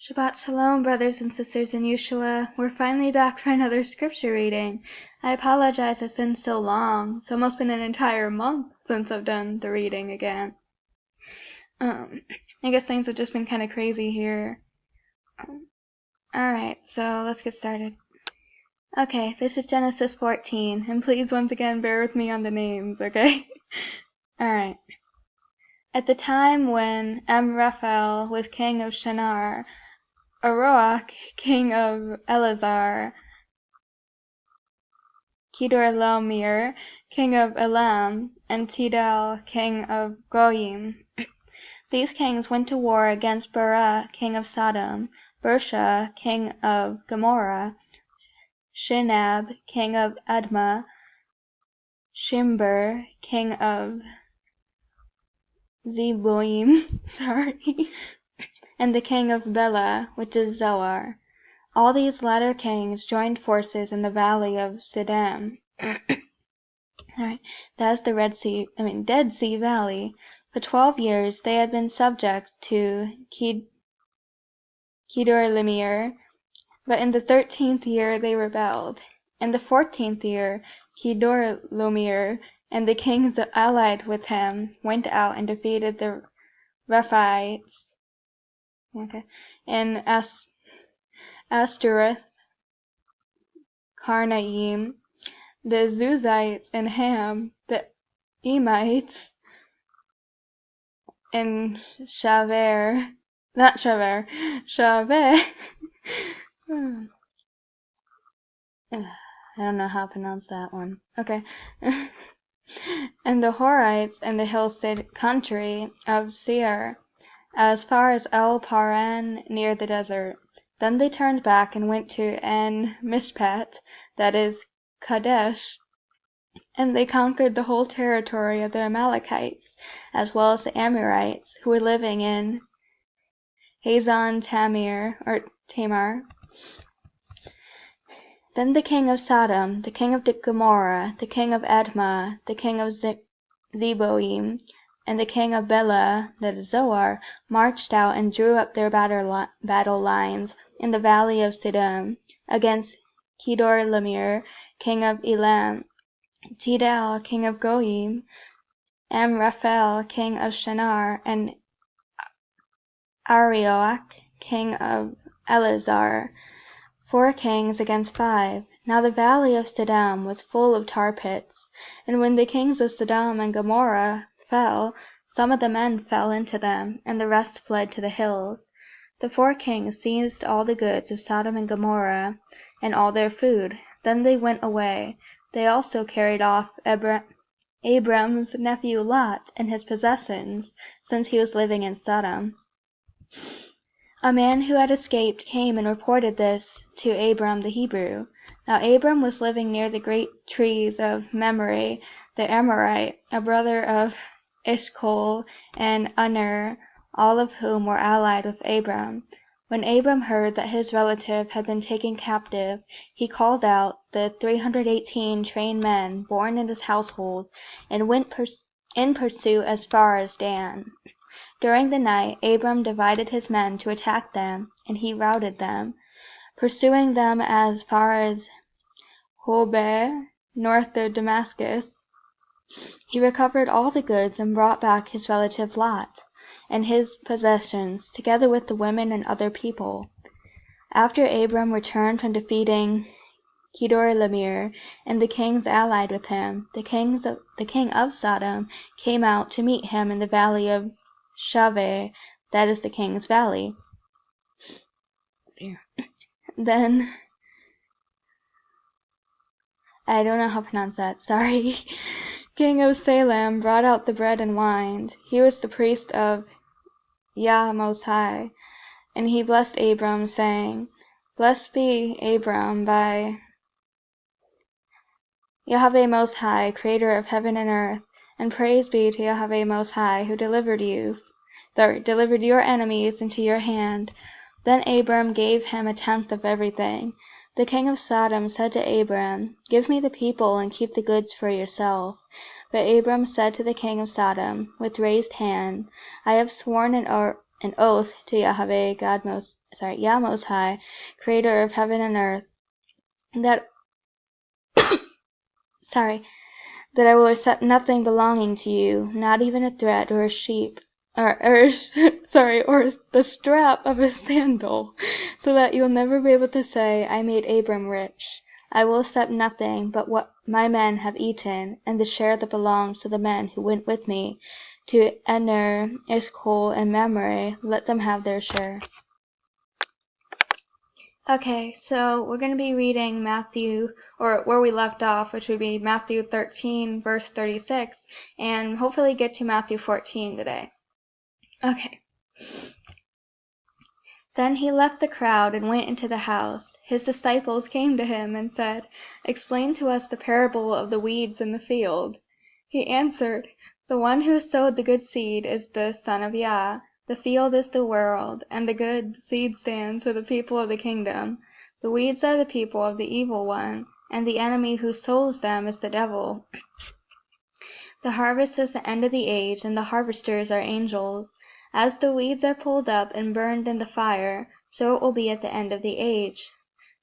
Shabbat Shalom, brothers and sisters in Yeshua. We're finally back for another scripture reading. I apologize it's been so long. It's almost been an entire month since I've done the reading again. I guess things have just been kind of crazy here. Alright, so let's get started. Okay, this is Genesis 14, and please once again bear with me on the names, okay? Alright. At the time when Amraphel was king of Shinar, RUACH, king of Elazar, Kedorlaomer, king of Elam, and Tidal, king of Goyim. These kings went to war against Bera, king of Sodom, Bersha, king of Gomorrah, Shinab, king of Admah, Shimber, king of Zeboim, and the king of Bela, which is Zoar. All these latter kings joined forces in the valley of Siddim. Alright, that's the Dead Sea Valley. For 12 years they had been subject to Kedorlaomer, but in the 13th year they rebelled. In the 14th year, Kedorlaomer and the kings allied with him went out and defeated the Rephaites in Ashtaroth, Karnaim, the Zuzites in Ham, the Emites in Shaveh. I don't know how to pronounce that one. Okay. And the Horites in the hill country of Seir, as far as El Paran near the desert. Then they turned back and went to En-Mishpat, that is KODESH, and they conquered the whole territory of the Amalekites, as well as the Amorites, who were living in Hazon Tamar. Then the king of Sodom, the king of Gomorrah, the king of Admah, the king of Zeboim, and the king of Bela, that is Zoar, marched out and drew up their battle lines in the valley of Siddim against Kedorlaomer, king of Elam, Tidal, king of Goyim, Amraphel, king of Shinar, and Arioch, king of Elazar. 4 kings against 5. Now the valley of Siddim was full of tar pits, and when the kings of Sodom and Gomorrah fell, some of the men fell into them, and the rest fled to the hills. The 4 kings seized all the goods of Sodom and Gomorrah, and all their food. Then they went away. They also carried off Abram's nephew Lot and his possessions, since he was living in Sodom. A man who had escaped came and reported this to Abram the Hebrew. Now Abram was living near the great trees of Mamre the Amorite, a brother of Eshkol and Aner, all of whom were allied with Abram. When Abram heard that his relative had been taken captive, he called out the 318 trained men born in his household and went in pursuit as far as Dan. During the night, Abram divided his men to attack them, and he routed them, pursuing them as far as Hobeh, north of Damascus. He recovered all the goods and brought back his relative Lot and his possessions, together with the women and other people. After Abram returned from defeating Kedorlaomer and the kings allied with him, the king of Sodom came out to meet him in the valley of Shaveh, that is the king's valley. Then, I don't know how to pronounce that, sorry. King of Salem brought out the bread and wine. He was the priest of Yah Most High, and he blessed Abram, saying, Blessed be Abram by Yahweh Most High, creator of heaven and earth, and praise be to Yahweh Most High, who delivered your enemies into your hand. Then Abram gave him 1/10 of everything. The king of Sodom said to Abram, Give me the people and keep the goods for yourself. But Abram said to the king of Sodom, with raised hand, I have sworn an an oath to Yahweh, Yah Most High, Creator of heaven and earth, that that I will accept nothing belonging to you, not even a thread or a sheep, or the strap of a sandal, so that you'll never be able to say, I made Abram rich. I will accept nothing but what my men have eaten, and the share that belongs to the men who went with me to Ener, Eshcol, and Mamre. Let them have their share. Okay, so we're going to be reading Matthew, or where we left off, which would be Matthew 13, verse 36, and hopefully get to Matthew 14 today. Okay. Then he left the crowd and went into the house. His disciples came to him and said, Explain to us the parable of the weeds in the field. He answered, The one who sowed the good seed is the Son of Yah. The field is the world, and the good seed stands for the people of the kingdom. The weeds are the people of the evil one, and the enemy who sows them is the devil. The harvest is the end of the age, and the harvesters are angels. As the weeds are pulled up and burned in the fire, so it will be at the end of the age.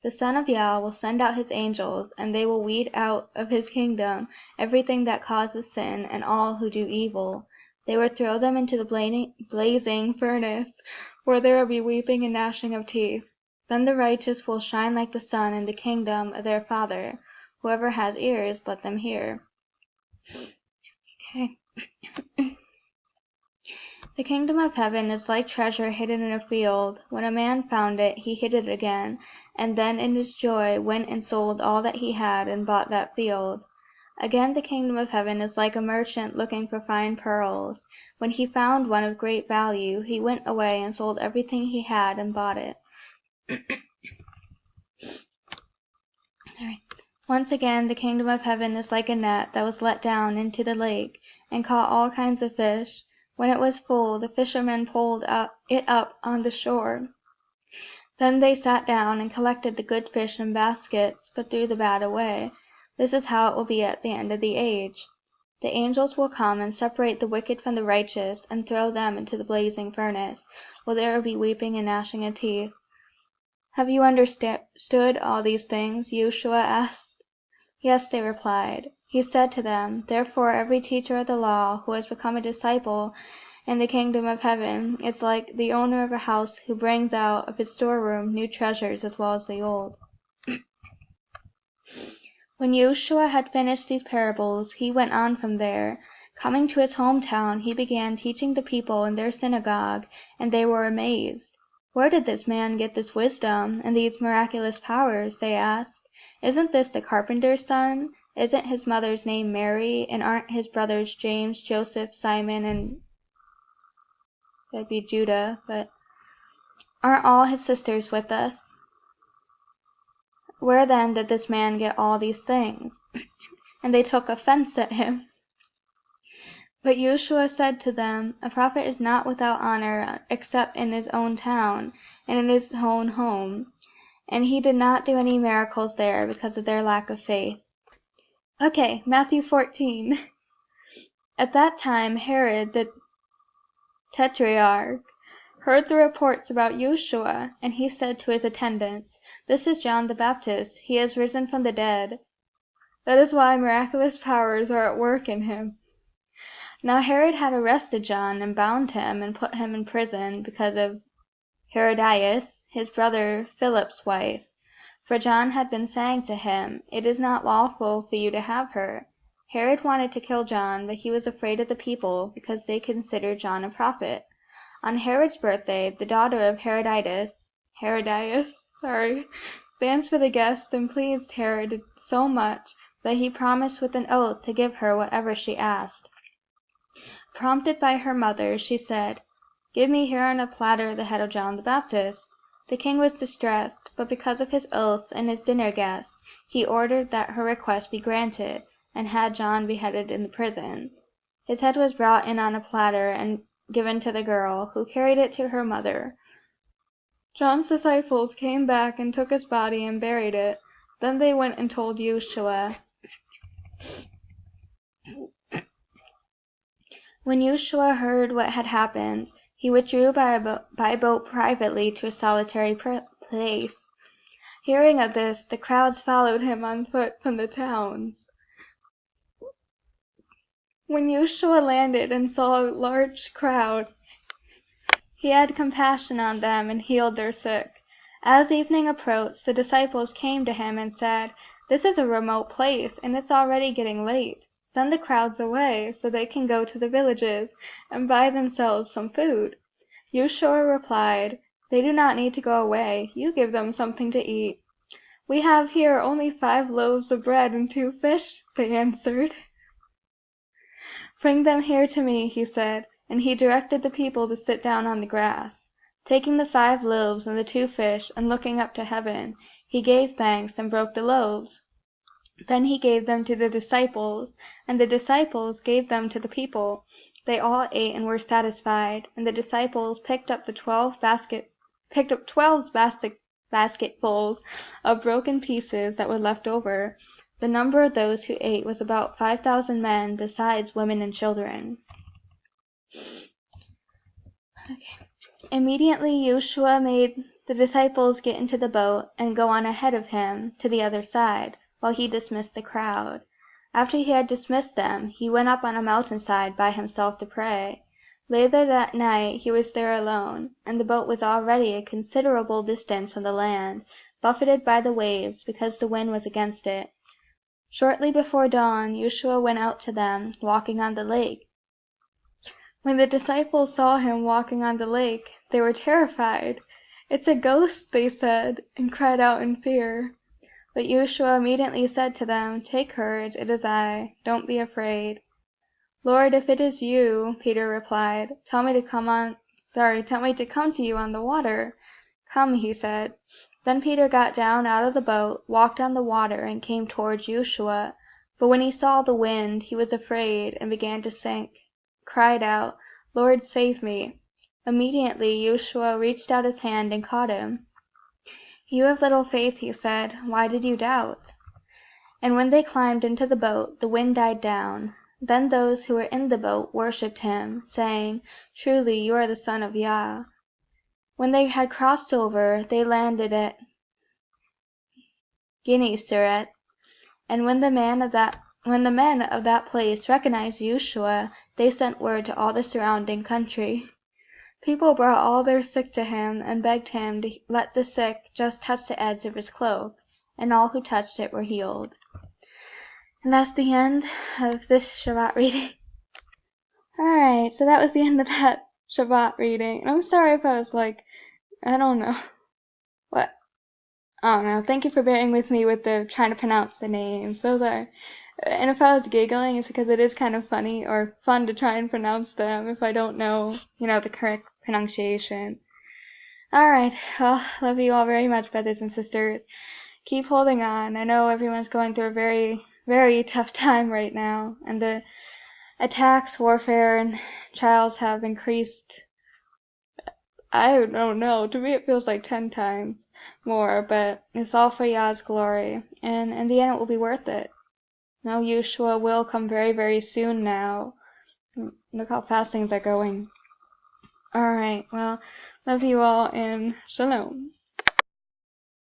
The Son of Yah will send out his angels, and they will weed out of his kingdom everything that causes sin and all who do evil. They will throw them into the blazing furnace, where there will be weeping and gnashing of teeth. Then the righteous will shine like the sun in the kingdom of their Father. Whoever has ears, let them hear. Okay. The kingdom of heaven is like treasure hidden in a field. When a man found it, he hid it again, and then in his joy went and sold all that he had and bought that field. Again, the kingdom of heaven is like a merchant looking for fine pearls. When he found one of great value, he went away and sold everything he had and bought it. Once again, the kingdom of heaven is like a net that was let down into the lake and caught all kinds of fish. When it was full, the fishermen pulled it up on the shore. Then they sat down and collected the good fish in baskets, but threw the bad away. This is how it will be at the end of the age. The angels will come and separate the wicked from the righteous and throw them into the blazing furnace, where there will be weeping and gnashing of teeth. Have you understood all these things? Yahushua asked. Yes, they replied. He said to them, Therefore every teacher of the law who has become a disciple in the kingdom of heaven is like the owner of a house who brings out of his storeroom new treasures as well as the old. When Yahushua had finished these parables, he went on from there. Coming to his hometown, he began teaching the people in their synagogue, and they were amazed. Where did this man get this wisdom and these miraculous powers? They asked. Isn't this the carpenter's son? Isn't his mother's name Mary? And aren't his brothers James, Joseph, Simon, and that'd be Judah, but aren't all his sisters with us? Where then did this man get all these things? And they took offense at him. But Yahushua said to them, A prophet is not without honor except in his own town and in his own home. And he did not do any miracles there because of their lack of faith. Okay, Matthew 14. At that time, Herod the Tetrarch heard the reports about Yahushua, and he said to his attendants, This is John the Baptist. He has risen from the dead. That is why miraculous powers are at work in him. Now Herod had arrested John and bound him and put him in prison because of Herodias, his brother Philip's wife. For John had been saying to him, It is not lawful for you to have her. Herod wanted to kill John, but he was afraid of the people because they considered John a prophet. On Herod's birthday, the daughter of Herodias, danced for the guests and pleased Herod so much that he promised with an oath to give her whatever she asked. Prompted by her mother, she said, Give me here on a platter the head of John the Baptist. The king was distressed, but because of his oaths and his dinner guests, he ordered that her request be granted, and had John beheaded in the prison. His head was brought in on a platter and given to the girl, who carried it to her mother. John's disciples came back and took his body and buried it. Then they went and told Yahushua. When Yahushua heard what had happened, He withdrew by boat privately to a solitary place. Hearing of this, the crowds followed him on foot from the towns. When Yahushua landed and saw a large crowd, he had compassion on them and healed their sick. As evening approached, the disciples came to him and said, "This is a remote place, and it's already getting late. Send the crowds away, so they can go to the villages and buy themselves some food." Yahushua replied, "They do not need to go away. You give them something to eat." "We have here only 5 loaves of bread and 2 fish," they answered. "Bring them here to me," he said, and he directed the people to sit down on the grass. Taking the 5 loaves and the 2 fish, and looking up to heaven, he gave thanks and broke the loaves. Then he gave them to the disciples, and the disciples gave them to the people. They all ate and were satisfied, and the disciples picked up 12 basketfuls of broken pieces that were left over. The number of those who ate was about 5,000 men, besides women and children. Okay. Immediately Yahushua made the disciples get into the boat and go on ahead of him to the other side, while he dismissed the crowd. After he had dismissed them, he went up on a mountainside by himself to pray. Later that night he was there alone, and the boat was already a considerable distance from the land, buffeted by the waves, because the wind was against it. Shortly before dawn, Yahushua went out to them, walking on the lake. When the disciples saw him walking on the lake, they were terrified. "It's a ghost," they said, and cried out in fear. But Yahushua immediately said to them, "Take courage, it is I. Don't be afraid." "Lord, if it is you," Peter replied, tell me to come to you on the water." "Come," he said. Then Peter got down out of the boat, walked on the water, and came towards Yahushua. But when he saw the wind, he was afraid and began to sink. Cried out, "Lord, save me." Immediately Yahushua reached out his hand and caught him. "You have little faith," he said. "Why did you doubt?" And when they climbed into the boat, the wind died down. Then those who were in the boat worshipped him, saying, "Truly you are the Son of Yah." When they had crossed over, they landed at Gennesaret, and when the men of that place recognized Yahushua, they sent word to all the surrounding country. People brought all their sick to him, and begged him to let the sick just touch the edge of his cloak, and all who touched it were healed. And that's the end of this Shabbat reading. Alright, so that was the end of that Shabbat reading. And I'm sorry if I was I don't know. Thank you for bearing with me with the trying to pronounce the names. And if I was giggling, it's because it is kind of funny or fun to try and pronounce them if I don't know, the correct pronunciation. Alright, well, love you all very much, brothers and sisters. Keep holding on. I know everyone's going through a very, very tough time right now, and the attacks, warfare, and trials have increased. I don't know. To me, it feels like 10 times more, but it's all for Yah's glory, and in the end, it will be worth it. Yahushua will come very, very soon now. Look how fast things are going. Alright, well, love you all, and shalom.